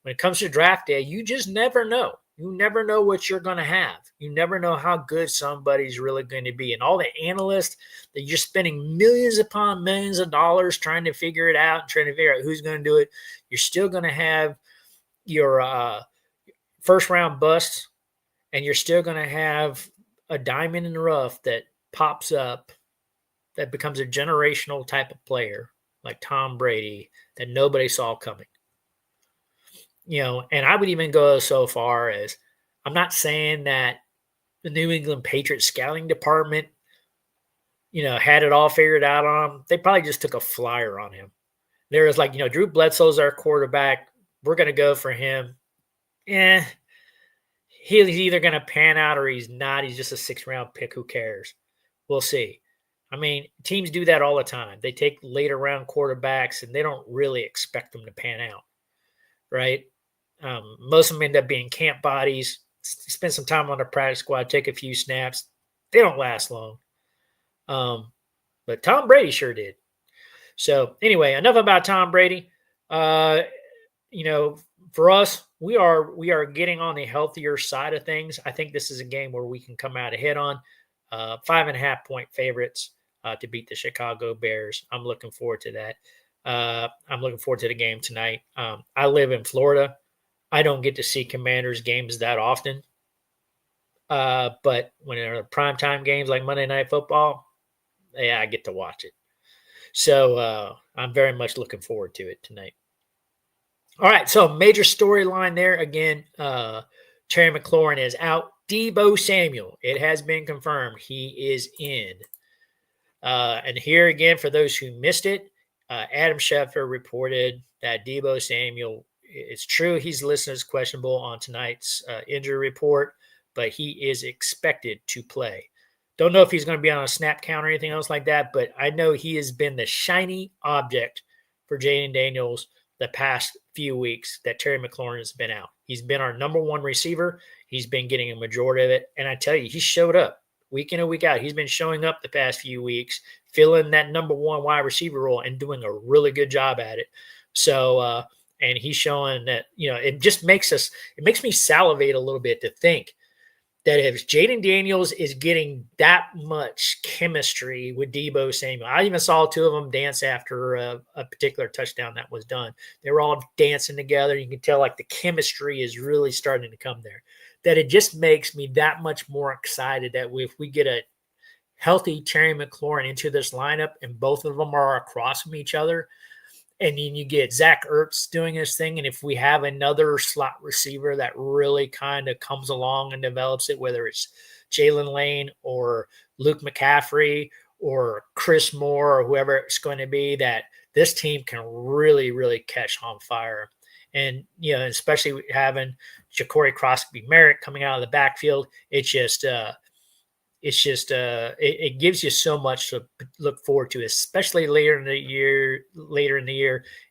when it comes to draft day, you just never know. You never know what you're going to have. You never know how good somebody's really going to be. And all the analysts that you're spending millions upon millions of dollars trying to figure it out and trying to figure out who's going to do it, you're still going to have your first round busts, and you're still going to have a diamond in the rough that pops up that becomes a generational type of player like Tom Brady that nobody saw coming. And I would even go so far as I'm not saying that the New England Patriots scouting department, had it all figured out on him. They probably just took a flyer on him. There was like, Drew Bledsoe's our quarterback. We're going to go for him. He's either going to pan out or he's not. He's just a 6th-round pick. Who cares? We'll see. I mean, teams do that all the time. They take later round quarterbacks and they don't really expect them to pan out, right? Most of them end up being camp bodies, spend some time on the practice squad, take a few snaps. They don't last long. But Tom Brady sure did. So anyway, enough about Tom Brady. For us, we are getting on the healthier side of things. I think this is a game where we can come out ahead on 5.5 point favorites to beat the Chicago Bears. I'm looking forward to that. I'm looking forward to the game tonight. I live in Florida. I don't get to see Commanders games that often. But when there are primetime games like Monday Night Football, yeah, I get to watch it. So I'm very much looking forward to it tonight. All right, so major storyline there. Again, Terry McLaurin is out. Deebo Samuel, it has been confirmed he is in. And here again, for those who missed it, Adam Schefter reported that Deebo Samuel, it's true he's listed as questionable on tonight's injury report, but he is expected to play. Don't know if he's going to be on a snap count or anything else like that, but I know he has been the shiny object for Jayden Daniels the past few weeks that Terry McLaurin has been out. He's been our number one receiver. He's been getting a majority of it. And I tell you, he showed up week in and week out. He's been showing up the past few weeks, filling that number one wide receiver role and doing a really good job at it. So, and he's showing that, it just makes me salivate a little bit to think that if Jaden Daniels is getting that much chemistry with Deebo Samuel, I even saw two of them dance after a particular touchdown that was done. They were all dancing together. You can tell like the chemistry is really starting to come there. That it just makes me that much more excited that if we get a healthy Terry McLaurin into this lineup and both of them are across from each other, and then you get Zach Ertz doing his thing. And if we have another slot receiver that really kind of comes along and develops it, whether it's Jalen Lane or Luke McCaffrey or Chris Moore or whoever it's going to be, that this team can really, really catch on fire. And, especially having Ja'Cory Crosby-Merritt coming out of the backfield, it gives you so much to look forward to, especially later in the year,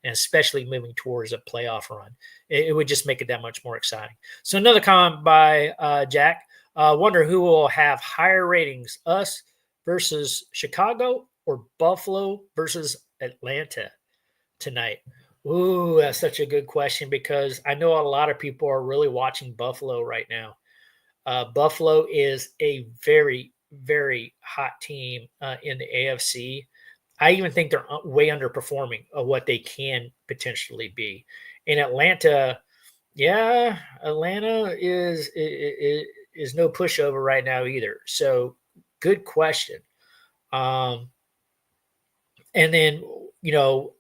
and especially moving towards a playoff run. It would just make it that much more exciting. So another comment by Jack. Wonder who will have higher ratings, us versus Chicago or Buffalo versus Atlanta tonight? Ooh, that's such a good question, because I know a lot of people are really watching Buffalo right now. Buffalo is a very, very hot team in the AFC. I even think they're way underperforming of what they can potentially be. In Atlanta, Atlanta is no pushover right now either. So good question. And then,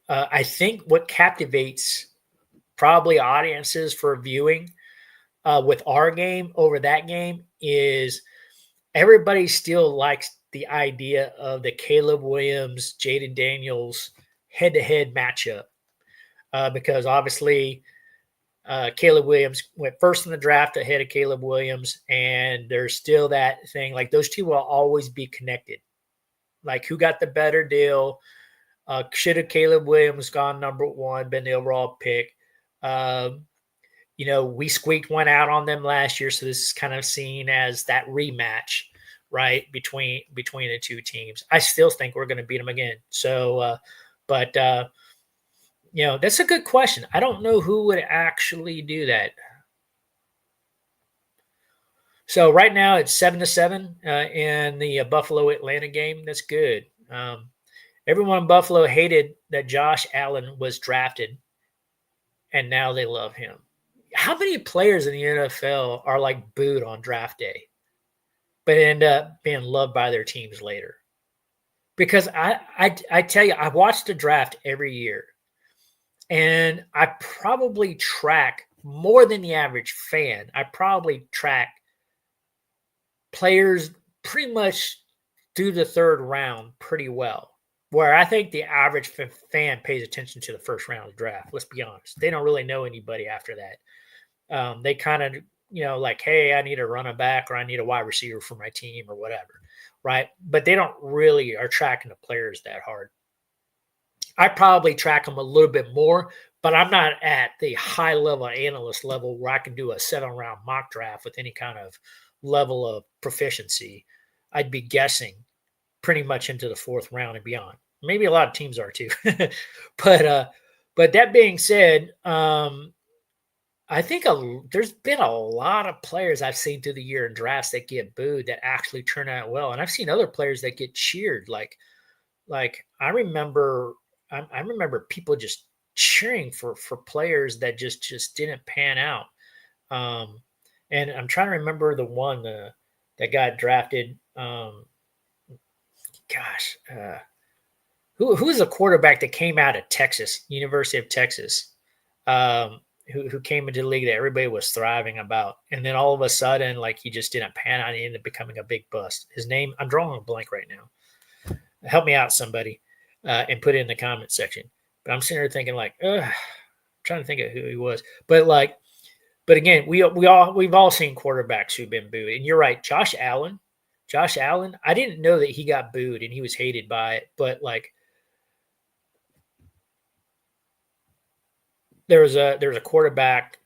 I think what captivates probably audiences for viewing with our game over that game is everybody still likes the idea of the Caleb Williams, Jaden Daniels head-to-head matchup because obviously Caleb Williams went first in the draft ahead of Caleb Williams, and there's still that thing, like those two will always be connected. Like who got the better deal? Should have Caleb Williams gone number one, been the overall pick? We squeaked one out on them last year, so this is kind of seen as that rematch, right, between the two teams. I still think we're going to beat them again. So, that's a good question. I don't know who would actually do that. So right now it's 7-7 in the Buffalo Atlanta game. That's good. Everyone in Buffalo hated that Josh Allen was drafted, and now they love him. How many players in the NFL are like booed on draft day, but end up being loved by their teams later? Because I tell you, I watch the draft every year, and I probably track more than the average fan. I probably track players pretty much through the third round pretty well, where I think the average fan pays attention to the first round of the draft. Let's be honest. They don't really know anybody after that. They kind of, like, hey, I need a running back or I need a wide receiver for my team or whatever, right? But they don't really are tracking the players that hard. I probably track them a little bit more, but I'm not at the high-level analyst level where I can do a 7-round mock draft with any kind of level of proficiency. I'd be guessing pretty much into the fourth round and beyond. Maybe a lot of teams are too. But that being said, I think there's been a lot of players I've seen through the year in drafts that get booed that actually turn out well. And I've seen other players that get cheered. Like I remember people just cheering for players that just didn't pan out. And I'm trying to remember the one that got drafted. Who was a quarterback that came out of Texas, University of Texas, who came into the league that everybody was thriving about, and then all of a sudden, like, he just didn't pan out and he ended up becoming a big bust. His name, I'm drawing a blank right now. Help me out, somebody, and put it in the comment section. But I'm sitting there thinking, like, trying to think of who he was, but again, we've all seen quarterbacks who've been booed, and you're right, Josh Allen. I didn't know that he got booed and he was hated by it, but like, There's a quarterback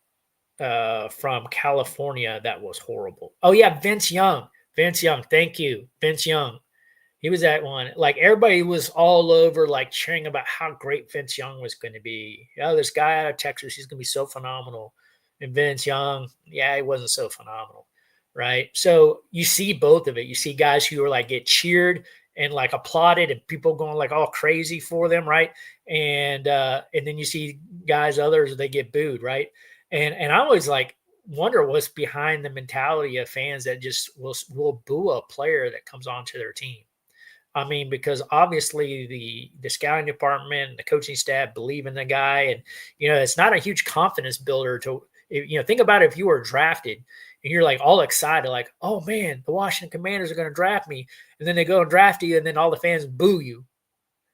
from California that was horrible. Oh yeah, Vince Young. Vince Young. Thank you, Vince Young. He was that one. Like everybody was all over, like cheering about how great Vince Young was going to be. Oh, this guy out of Texas, he's going to be so phenomenal. And Vince Young, yeah, he wasn't so phenomenal, right? So you see both of it. You see guys who are like get cheered and like applauded, and people going like all crazy for them, right? And then you see guys, others they get booed, right? And I always like wonder what's behind the mentality of fans that just will boo a player that comes onto their team. I mean, because obviously the scouting department and the coaching staff believe in the guy, and it's not a huge confidence builder to think about it if you were drafted and you're like all excited, like, oh man, the Washington Commanders are going to draft me, and then they go and draft you, and then all the fans boo you.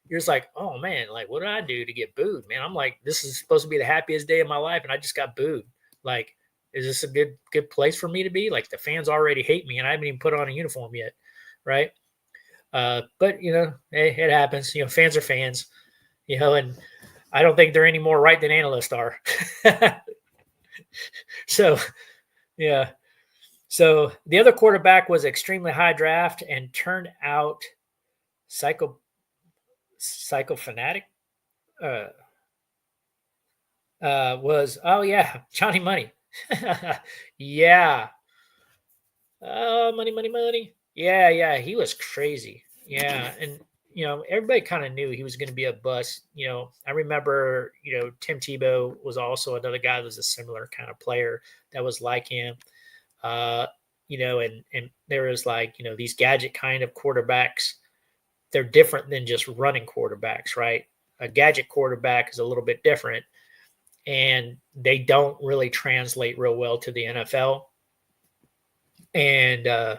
You're just like, oh man, like what did I do to get booed, man? I'm like, this is supposed to be the happiest day of my life, and I just got booed. Like, is this a good place for me to be? Like the fans already hate me, and I haven't even put on a uniform yet, right? But hey, it happens. Fans are fans. And I don't think they're any more right than analysts are. So, yeah. So the other quarterback was extremely high draft and turned out psychophonatic. Was Johnny Money. Yeah. Money. Yeah, he was crazy. Yeah, and everybody kind of knew he was going to be a bust. I remember, Tim Tebow was also another guy that was a similar kind of player that was like him. And there was like, these gadget kind of quarterbacks. They're different than just running quarterbacks, right? A gadget quarterback is a little bit different, and they don't really translate real well to the NFL. And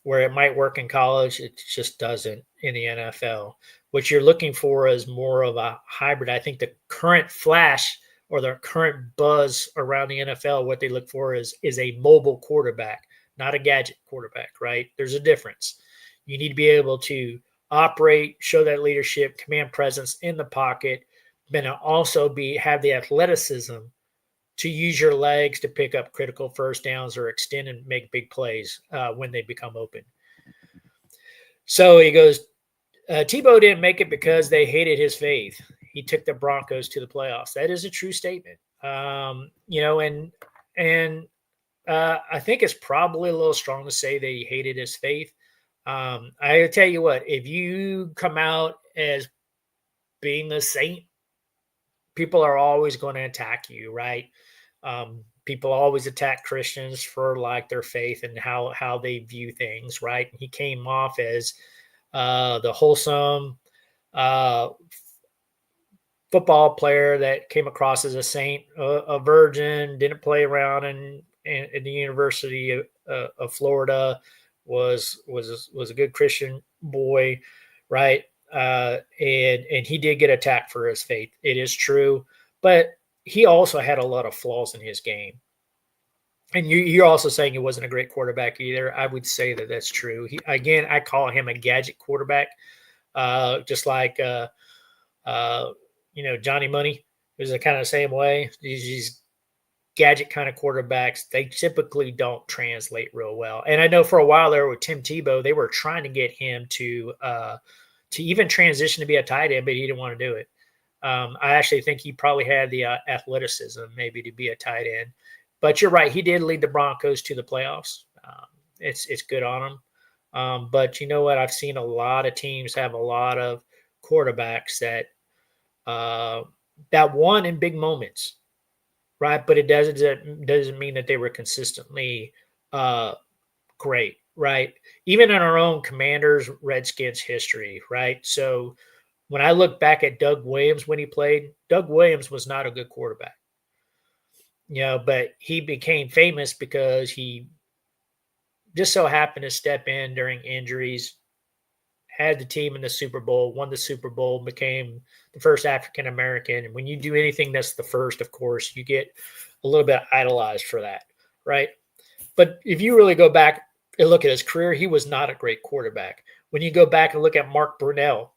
where it might work in college, it just doesn't in the NFL. What you're looking for is more of a hybrid. I think the current flash or the current buzz around the NFL, what they look for is a mobile quarterback, not a gadget quarterback, right? There's a difference. You need to be able to operate, show that leadership, command presence in the pocket, but also have the athleticism to use your legs to pick up critical first downs or extend and make big plays when they become open. So he goes, Tebow didn't make it because they hated his faith. He took the Broncos to the playoffs. That is a true statement. I think it's probably a little strong to say that he hated his faith. I tell you what, if you come out as being the saint, people are always going to attack you, right? People always attack Christians for like their faith and how they view things, right? He came off as the wholesome football player that came across as a saint, a virgin, didn't play around in the University of Florida, was a good Christian boy, right? And he did get attacked for his faith. It is true, but he also had a lot of flaws in his game. And you're also saying he wasn't a great quarterback either. I would say that that's true. I call him a gadget quarterback, just like Johnny Money was the kind of the same way. These gadget kind of quarterbacks, they typically don't translate real well. And I know for a while there with Tim Tebow, they were trying to get him to even transition to be a tight end, but he didn't want to do it. I actually think he probably had the athleticism maybe to be a tight end. But you're right. He did lead the Broncos to the playoffs. It's good on him. But you know what? I've seen a lot of teams have a lot of quarterbacks that won in big moments, right? But it doesn't mean that they were consistently great, right? Even in our own Commanders, Redskins history, right? So when I look back at Doug Williams when he played, Doug Williams was not a good quarterback. But he became famous because he just so happened to step in during injuries, had the team in the Super Bowl, won the Super Bowl, became the first African-American. And when you do anything that's the first, of course, you get a little bit idolized for that, right? But if you really go back and look at his career, he was not a great quarterback. When you go back and look at Mark Brunell,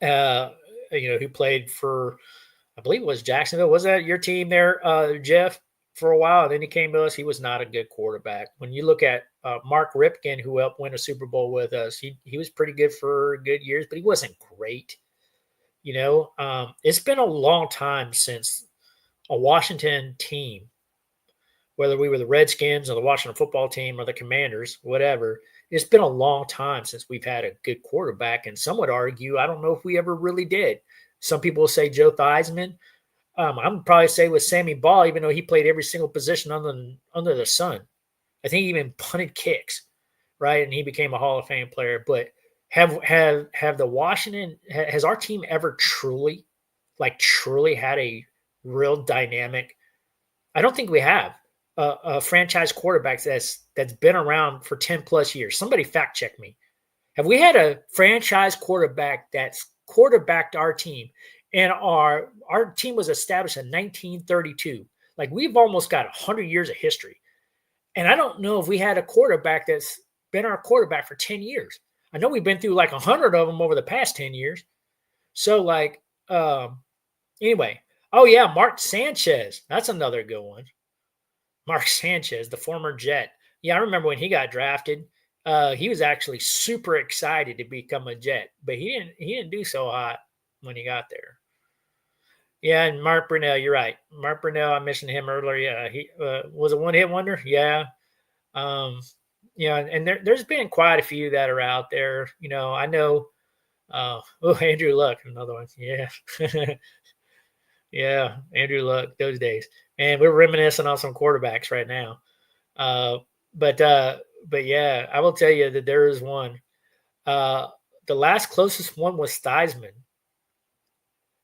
who played for I believe it was Jacksonville. Was that your team there, Jeff, for a while? And then he came to us. He was not a good quarterback. When you look at Mark Ripken, who helped win a Super Bowl with us, he was pretty good for good years, but he wasn't great. It's been a long time since a Washington team, whether we were the Redskins or the Washington football team or the Commanders, whatever, it's been a long time since we've had a good quarterback. And some would argue, I don't know if we ever really did. Some people will say Joe Theismann. I'm probably say with Sammy Ball, even though he played every single position under the sun. I think he even punted kicks, right? And he became a Hall of Fame player. But have the Washington, has our team ever truly had a real dynamic? I don't think we have a franchise quarterback that's been around for 10 plus years. Somebody fact check me. Have we had a franchise quarterback that's quarterbacked our team? And our team was established in 1932. Like, we've almost got 100 years of history. And I don't know if we had a quarterback that's been our quarterback for 10 years. I know we've been through like 100 of them over the past 10 years. So anyway. Oh yeah, Mark Sanchez. That's another good one. Mark Sanchez, the former Jet. Yeah, I remember when he got drafted. He was actually super excited to become a Jet, but he didn't do so hot when he got there. Yeah, and Mark Brunell, you're right. Mark Brunell, I mentioned him earlier. Yeah, he was a one-hit wonder. Yeah. And there's been quite a few that are out there. I know. Andrew Luck, another one. Yeah. Yeah, Andrew Luck, those days. And we're reminiscing on some quarterbacks right now. But yeah, I will tell you that there is one. The last closest one was Theismann.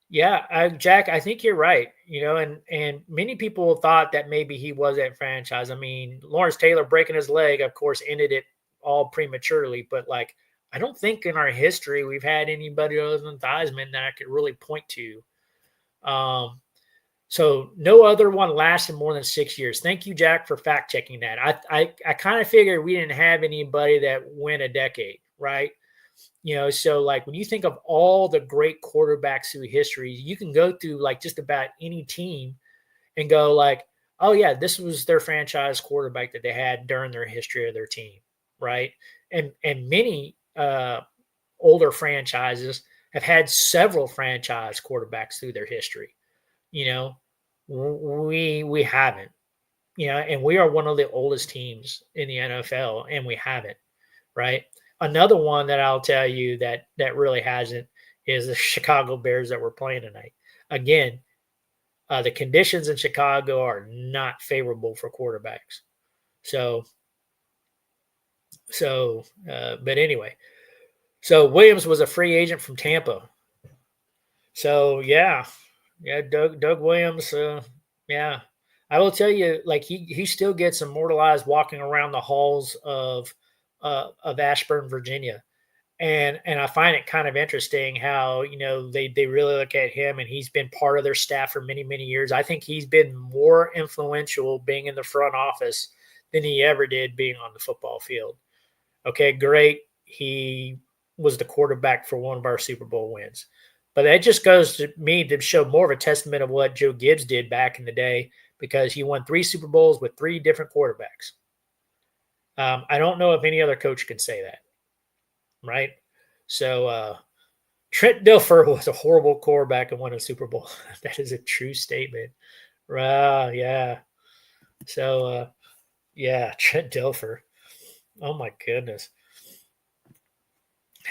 Yeah, Jack, I think you're right. And many people thought that maybe he was at franchise. I mean, Lawrence Taylor breaking his leg, of course, ended it all prematurely. But I don't think in our history we've had anybody other than Theismann that I could really point to. So no other one lasted more than 6 years. Thank you, Jack, for fact checking that. I kind of figured we didn't have anybody that went a decade, right? So when you think of all the great quarterbacks through history, you can go through just about any team and go oh yeah, this was their franchise quarterback that they had during their history of their team, right? And many older franchises have had several franchise quarterbacks through their history. We haven't, and we are one of the oldest teams in the NFL, and we haven't, right? Another one that I'll tell you that really hasn't is the Chicago Bears that we're playing tonight. Again, the conditions in Chicago are not favorable for quarterbacks. But anyway, so Williams was a free agent from Tampa. So yeah, Doug Williams. Yeah, I will tell you, he still gets immortalized walking around the halls of Ashburn, Virginia, and I find it kind of interesting how they really look at him, and he's been part of their staff for many years. I think he's been more influential being in the front office than he ever did being on the football field. Okay, great. He was the quarterback for one of our Super Bowl wins. But that just goes to me to show more of a testament of what Joe Gibbs did back in the day, because he won 3 Super Bowls with 3 different quarterbacks. I don't know if any other coach can say that, right? So Trent Dilfer was a horrible quarterback and won a Super Bowl. That is a true statement. Yeah. So, Trent Dilfer. Oh, my goodness.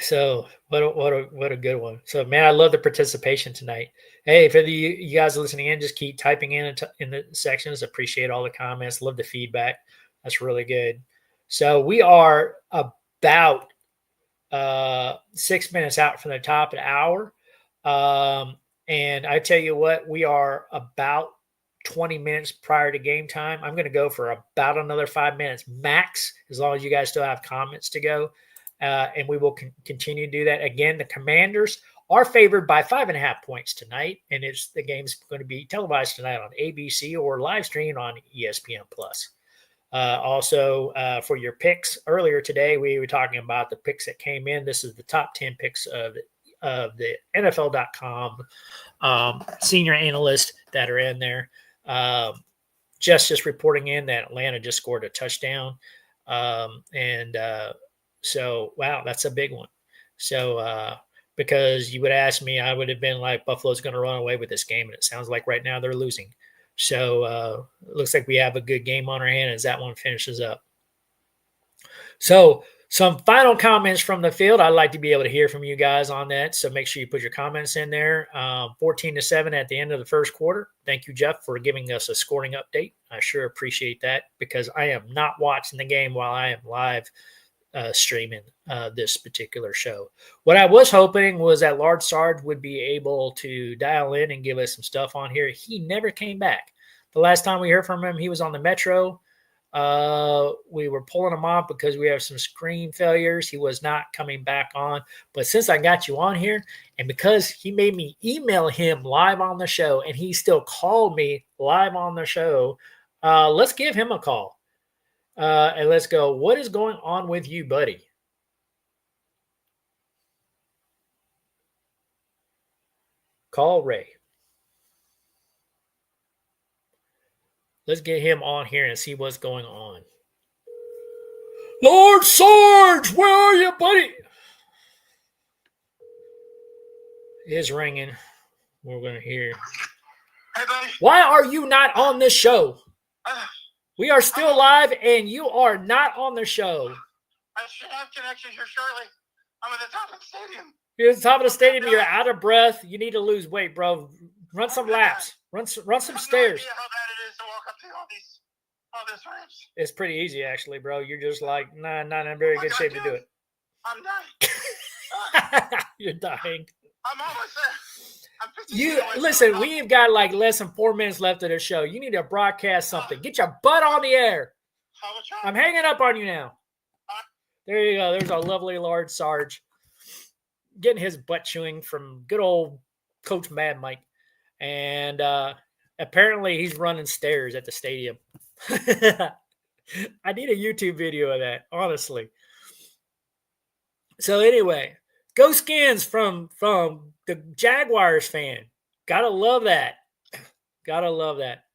So what a good one. So man, I love the participation tonight. Hey, for you guys listening in, just keep typing in the sections. Appreciate all the comments. Love the feedback. That's really good. So we are about 6 minutes out from the top of the hour. And I tell you what, we are about 20 minutes prior to game time. I'm going to go for about another 5 minutes max, as long as you guys still have comments to go. And we will continue to do that. Again, the Commanders are favored by 5.5 points tonight, and the game's going to be televised tonight on ABC or live streamed on ESPN Plus. Also, for your picks earlier today, we were talking about the picks that came in. This is the top 10 picks of the NFL.com senior analysts that are in there. Just reporting in that Atlanta just scored a touchdown. So, wow, that's a big one. So, because you would ask me, I would have been like, Buffalo's going to run away with this game. And it sounds like right now they're losing. So, it looks like we have a good game on our hand as that one finishes up. So, some final comments from the field. I'd like to be able to hear from you guys on that. So make sure you put your comments in there. 14-7 at the end of the first quarter. Thank you, Jeff, for giving us a scoring update. I sure appreciate that because I am not watching the game while I am live streaming this particular show. What I was hoping was that Large Sarge would be able to dial in and give us some stuff on here. He never came back. The last time we heard from him, he was on the Metro. We were pulling him off because we have some screen failures. He was not coming back on. But since I got you on here, and because he made me email him live on the show, and he still called me live on the show, let's give him a call. And let's go, what is going on with you, buddy? Call Ray. Let's get him on here and see what's going on. Lord Sarge, where are you, buddy? It is ringing. We're going to hear. Hey, buddy. Why are you not on this show? We are still live, and you are not on the show. I should have connection here shortly. I'm at the top of the stadium. You're at the top of the stadium. You're out of breath. You need to lose weight, bro. Run some laps. Run some stairs. I have no idea how bad it is to walk up to all this ramps. It's pretty easy, actually, bro. You're just like, nah, not in very good shape to do it. I'm dying. You're dying. I'm almost there. I'm 50 You feet away from listen. the We've got like less than 4 minutes left of the show. You need to broadcast something. Get your butt on the air. I will try. I'm hanging up on you now. There you go. There's a lovely Large Sarge getting his butt chewing from good old Coach Mad Mike. And apparently he's running stairs at the stadium. I need a YouTube video of that, honestly. So anyway, go Skins from the Jaguars fan. Gotta love that. Gotta love that.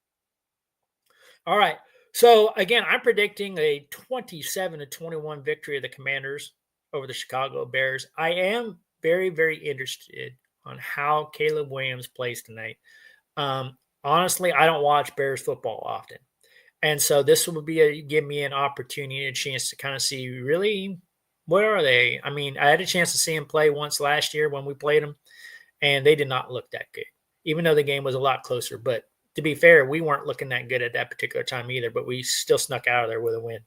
All right. So again, I'm predicting a 27-21 victory of the Commanders over the Chicago Bears. I am very, very interested on how Caleb Williams plays tonight. Honestly, I don't watch Bears football often. And so this will give me an opportunity, a chance to kind of see really where are they. I mean, I had a chance to see them play once last year when we played them, and they did not look that good, even though the game was a lot closer. But to be fair, we weren't looking that good at that particular time either, but we still snuck out of there with a win.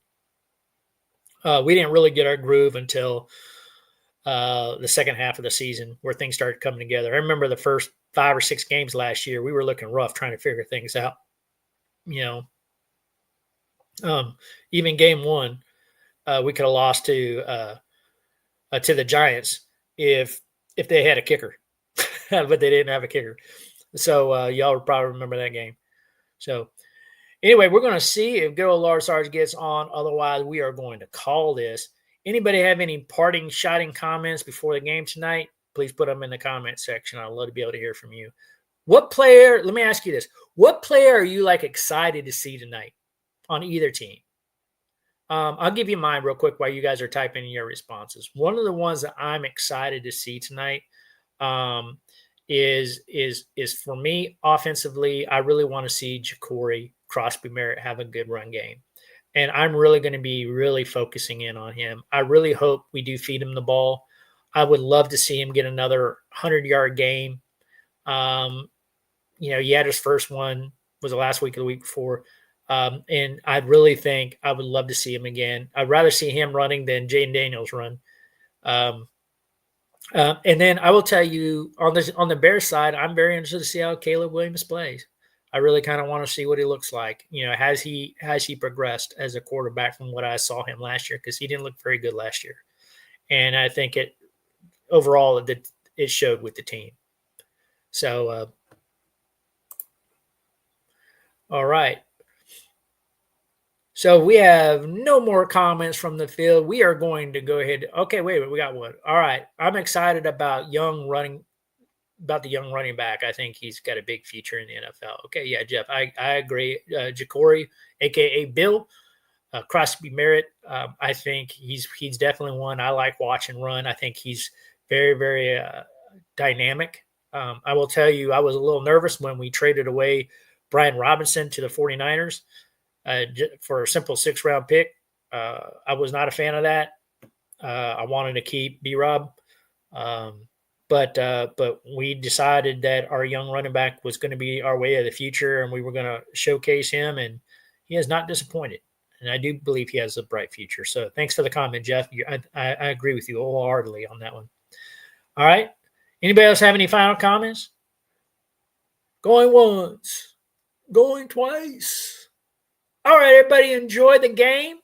We didn't really get our groove until the second half of the season where things started coming together. I remember the first 5 or 6 games last year, we were looking rough trying to figure things out. You know, even game 1, we could have lost to the Giants if they had a kicker, but they didn't have a kicker. So y'all probably remember that game. So anyway, we're going to see if good old Lars Sarge gets on. Otherwise, we are going to call this. Anybody have any parting shotting comments before the game tonight? Please put them in the comment section. I'd love to be able to hear from you. What player, let me ask you this. What player are you like excited to see tonight on either team? I'll give you mine real quick while you guys are typing in your responses. One of the ones that I'm excited to see tonight is for me offensively. I really want to see Ja'Cory Crosby Merritt have a good run game. And I'm really going to be really focusing in on him. I really hope we do feed him the ball. I would love to see him get another 100-yard game. He had his first one, was the last week or the week before. And I really think I would love to see him again. I'd rather see him running than Jaden Daniels run. And then I will tell you on the Bears side, I'm very interested to see how Caleb Williams plays. I really kind of want to see what he looks like. Has he progressed as a quarterback from what I saw him last year? Because he didn't look very good last year, and I think overall it showed with the team. So, all right. So we have no more comments from the field. We are going to go ahead. Okay, wait, we got one. All right. I'm excited about the young running back. I think he's got a big future in the NFL. Okay, yeah, Jeff, I agree. Ja'Cory, aka Bill, Crosby Merritt. I think he's definitely one I like watching run. I think he's very, very dynamic. I will tell you, I was a little nervous when we traded away Brian Robinson to the 49ers for a simple 6th-round pick. I was not a fan of that. I wanted to keep B-Rob. But we decided that our young running back was going to be our way of the future, and we were going to showcase him, and he has not disappointed. And I do believe he has a bright future. So thanks for the comment, Jeff. I agree with you wholeheartedly on that one. All right. Anybody else have any final comments? Going once, going twice. All right, everybody enjoy the game.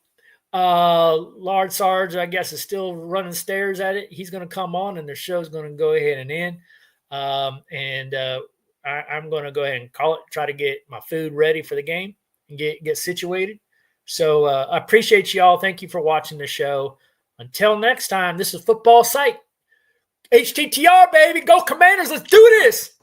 Lard Sarge, I guess, is still running stairs at it. He's going to come on, and the show's going to go ahead and end. I'm going to go ahead and call it, try to get my food ready for the game and get situated. So I appreciate y'all. Thank you for watching the show. Until next time, this is Football Psych. HTTR, baby. Go Commanders. Let's do this.